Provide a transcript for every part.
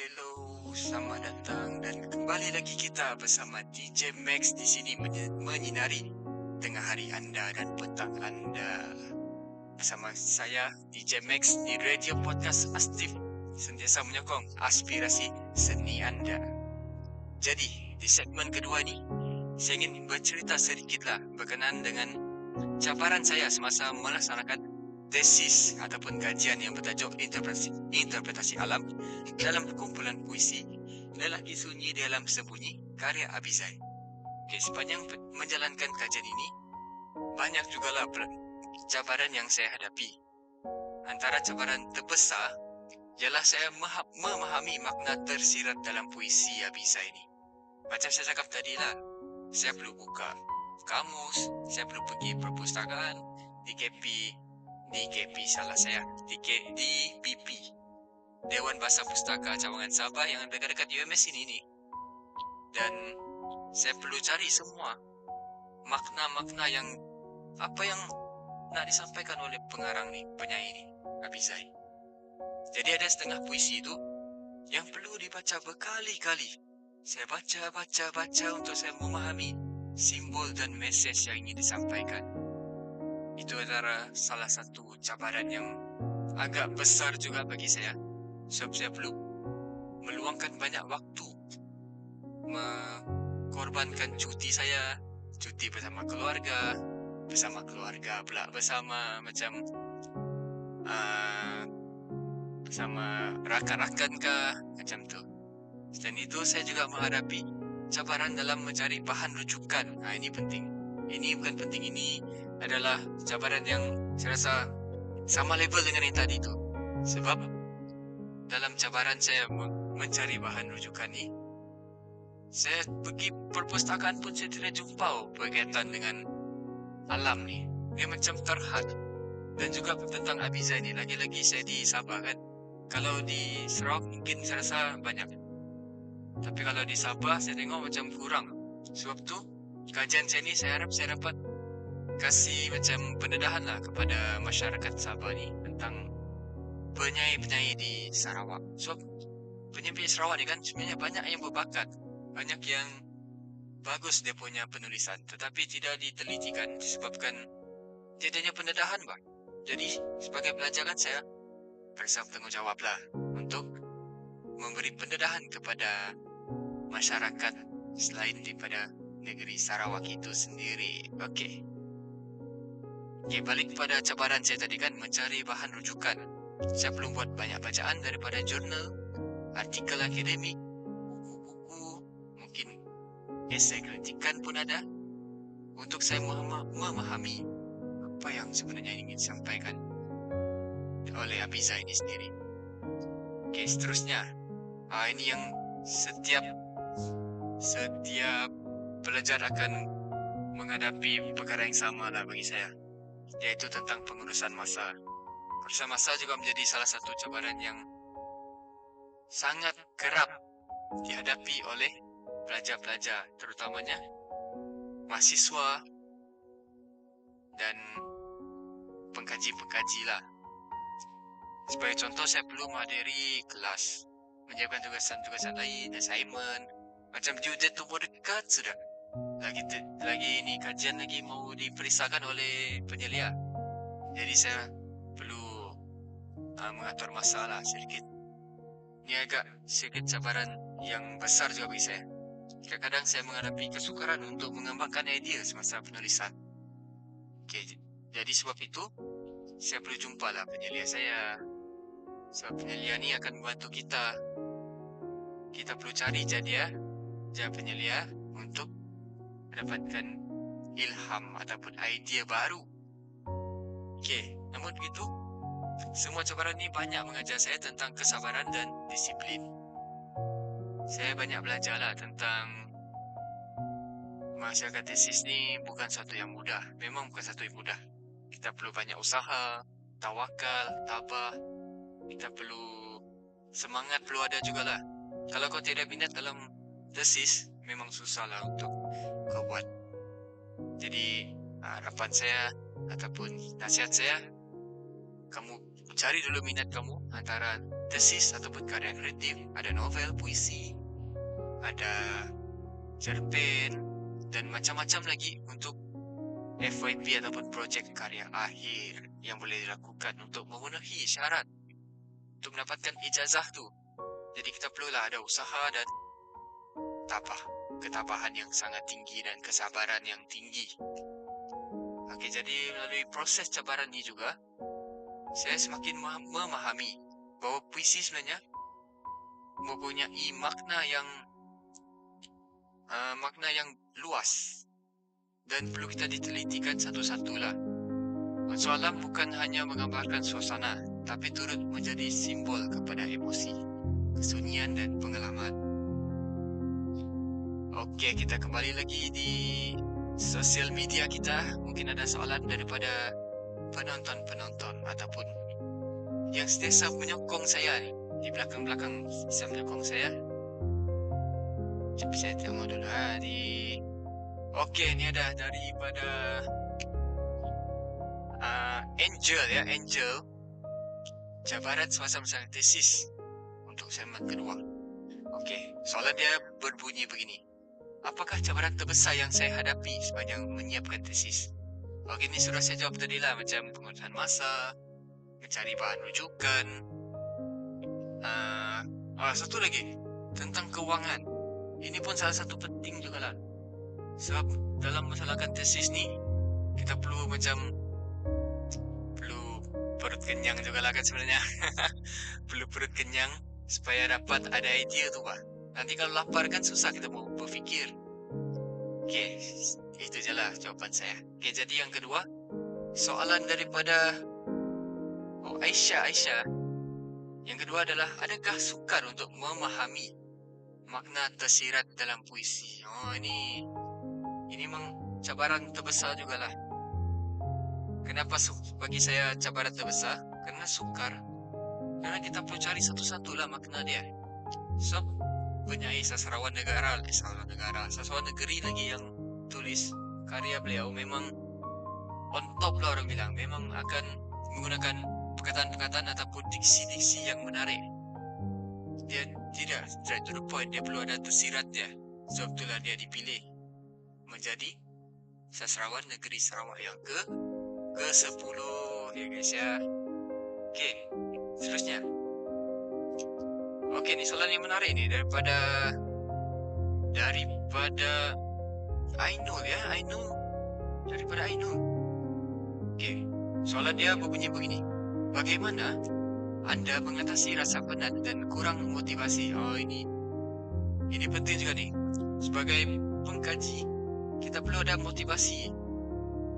Hello, selamat datang dan kembali lagi kita bersama DJ Max di sini menyinari tengah hari anda dan petang anda. Bersama saya DJ Max di Radio Podcast Astif, sentiasa menyokong aspirasi seni anda. Jadi, di segmen kedua ini, saya ingin bercerita sedikitlah berkenaan dengan cabaran saya semasa melaksanakan tesis ataupun kajian yang bertajuk interpretasi alam dalam kumpulan puisi Lelaki Sunyi Dalam Sembunyi karya Abizai. Sepanjang menjalankan kajian ini, banyak jugalah cabaran yang saya hadapi. Antara cabaran terbesar ialah saya memahami makna tersirat dalam puisi Abizai ini. Macam saya cakap tadilah, saya perlu buka kamus, saya perlu pergi perpustakaan di DBP, Dewan Bahasa Pustaka Cawangan Sabah yang dekat-dekat UMS ini nih. Dan saya perlu cari semua makna-makna yang apa yang nak disampaikan oleh pengarang ni, penyair ni, Abizai. Jadi ada setengah puisi itu yang perlu dibaca berkali-kali. Saya baca untuk saya memahami simbol dan mesej yang ingin disampaikan. Itu adalah salah satu cabaran yang agak besar juga bagi saya. Sebab saya perlu meluangkan banyak waktu, mengorbankan cuti saya, cuti bersama keluarga pula bersama macam bersama rakan-rakan kah, macam tu. Dan itu saya juga menghadapi cabaran dalam mencari bahan rujukan. Ini penting. Ini bukan penting, ini adalah cabaran yang saya rasa sama level dengan yang tadi tu. Sebab dalam cabaran saya mencari bahan rujukan ni, saya pergi perpustakaan pun saya tidak jumpa berkaitan dengan alam ni. Dia macam terhad. Dan juga tentang Abizai ni, lagi-lagi saya di Sabah kan. Kalau di Sarawak mungkin saya rasa banyak. Tapi kalau di Sabah saya tengok macam kurang. Sebab tu kajian saya ni saya harap saya dapat kasih macam pendedahan lah kepada masyarakat Sabah ni tentang penyair-penyair di Sarawak. Sebab penyair-penyair Sarawak ni kan sebenarnya banyak yang berbakat, banyak yang bagus dia punya penulisan, tetapi tidak ditelitikan disebabkan tiadanya pendedahan bah. Jadi sebagai pelajar kan saya rasa bertanggungjawab lah untuk memberi pendedahan kepada masyarakat selain daripada negeri Sarawak itu sendiri. Okey, balik kepada cabaran saya tadi kan, mencari bahan rujukan. Saya perlu buat banyak bacaan daripada jurnal, artikel akademik, buku-buku, mungkin esei kritikan pun ada, untuk saya memahami apa yang sebenarnya ingin disampaikan oleh Abizai ini sendiri. Seterusnya, ini yang setiap pelajar akan menghadapi perkara yang sama lah bagi saya, iaitu tentang pengurusan masa. Pengurusan masa juga menjadi salah satu cabaran yang sangat kerap dihadapi oleh pelajar-pelajar, terutamanya mahasiswa dan pengkaji-pengkaji lah. Sebagai contoh, saya perlu menghadiri kelas, menyiapkan tugasan-tugasan lain, assignment. Macam due date tu baru dekat sudah. Lagi ni kajian lagi mau diperiksakan oleh penyelia. Jadi saya perlu mengatur masa lah sedikit. Ini agak sedikit cabaran yang besar juga bagi saya. Kadang-kadang saya menghadapi kesukaran untuk mengembangkan idea semasa penulisan. Jadi sebab itu saya perlu jumpa lah penyelia saya. Sebab penyelia ni akan membantu kita. Kita perlu cari dia penyelia untuk mendapatkan ilham ataupun idea baru. Namun begitu, semua cabaran ni banyak mengajar saya tentang kesabaran dan disiplin. Saya banyak belajar lah tentang masyarakat tesis ni bukan satu yang mudah. Memang bukan satu yang mudah. Kita perlu banyak usaha, tawakal, tabah. Kita perlu semangat, perlu ada jugalah. Kalau kau tidak minat dalam tesis, memang susah lah untuk kau buat. Jadi harapan saya ataupun nasihat saya, kamu cari dulu minat kamu antara tesis ataupun karya kreatif. Ada novel, puisi, ada cerpen dan macam-macam lagi untuk FYP ataupun projek karya akhir yang boleh dilakukan untuk memenuhi syarat untuk mendapatkan ijazah tu. Jadi kita perlulah ada usaha dan ketabahan yang sangat tinggi dan kesabaran yang tinggi. Okey, jadi melalui proses cabaran ini juga saya semakin memahami bahawa puisi sebenarnya mempunyai makna yang luas dan perlu kita ditelitikan satu-satulah. Soalan bukan hanya menggambarkan suasana, tapi turut menjadi simbol kepada emosi, kesunyian dan pengalaman. Okey, kita kembali lagi di sosial media kita. Mungkin ada soalan daripada penonton-penonton ataupun yang sentiasa menyokong saya ni. Di belakang-belakang bisa menyokong saya. Cepat saya tengok dulu Okey, ni ada daripada Angel ya, Angel. Cabaran semasa tesis untuk segmen kedua. Okey, soalan dia berbunyi begini. Apakah cabaran terbesar yang saya hadapi sepanjang menyiapkan tesis? Okey, ni sudah saya jawab tadi lah, macam pengurusan masa, mencari bahan rujukan. Satu lagi, tentang kewangan. Ini pun salah satu penting jugalah. Sebab dalam melaksanakan tesis ni, kita perlu perut kenyang jugalah kan sebenarnya. Perlu perut kenyang supaya dapat ada idea tu bah. Nanti kalau lapar kan susah kita mau berfikir. Okey, itu je lah jawapan saya. Okey, jadi yang kedua, soalan daripada Aisyah. Yang kedua adalah, adakah sukar untuk memahami makna tersirat dalam puisi? Ini memang cabaran terbesar jugalah. Kenapa bagi saya cabaran terbesar? Kerana sukar. Kerana kita perlu cari satu-satulah makna dia. So, penyair sastrawan negeri lagi yang tulis karya beliau memang on top lah orang bilang. Memang akan menggunakan perkataan-perkataan ataupun diksi-diksi yang menarik. Dia tidak straight to the point. Dia perlu ada tersirat dia. Sebab itulah dia dipilih menjadi sastrawan negeri Sarawak yang ke-10 ya guys ya. Okey, seterusnya. Okey, ni soalan yang menarik ni daripada Ainul ya, daripada Ainul. Okey, soalan dia berbunyi begini. Bagaimana anda mengatasi rasa penat dan kurang motivasi? Ini penting juga ni. Sebagai pengkaji, kita perlu ada motivasi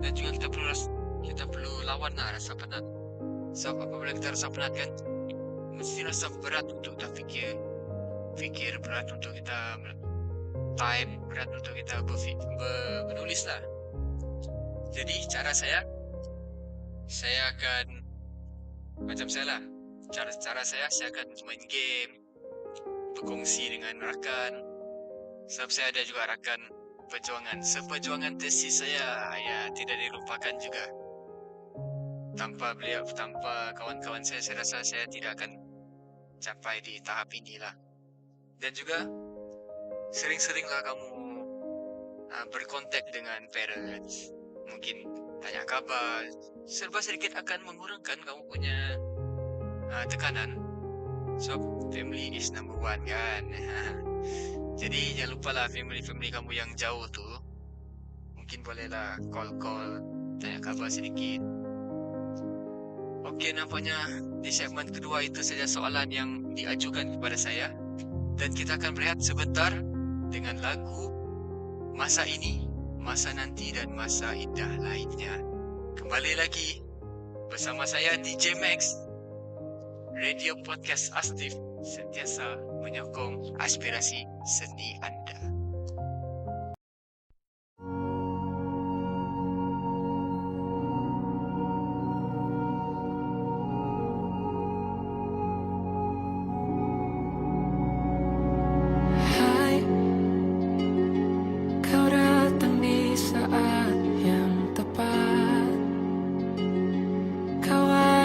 dan juga kita perlu lawan rasa penat. Sebab apabila kita rasa penat kan, mesti rasa berat untuk kita fikir, berat untuk kita type, berat untuk kita menulis lah. Jadi cara saya akan macam saya lah. Cara saya akan main game, berkongsi dengan rakan. Sebab saya ada juga rakan seperjuangan tesis saya, ya tidak dilupakan juga. Tanpa kawan-kawan saya rasa saya tidak akan capai di tahap inilah. Dan juga sering-seringlah kamu berkontak dengan parents, mungkin tanya kabar. Serba sedikit akan mengurangkan kamu punya tekanan. So, family is number one kan. Jadi jangan lupalah family kamu yang jauh tu, mungkin bolehlah call, tanya kabar sedikit. Okey, nampaknya di segmen kedua itu saja soalan yang diajukan kepada saya. Dan kita akan berehat sebentar dengan lagu Masa Ini, Masa Nanti dan Masa Indah lainnya. Kembali lagi bersama saya DJ Max, Radio Podcast Astif, sentiasa menyokong aspirasi seni anda.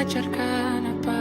Ajarkan apa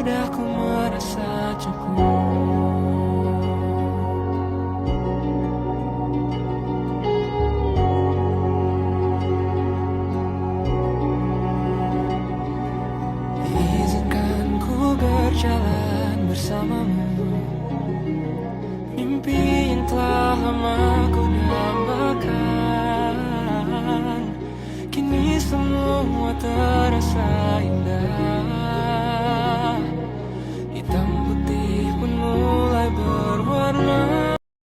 mudah ku merasa cukup. Izinkan ku berjalan bersamamu, mimpi yang telah lama ku dambakan, kini semua terasa indah.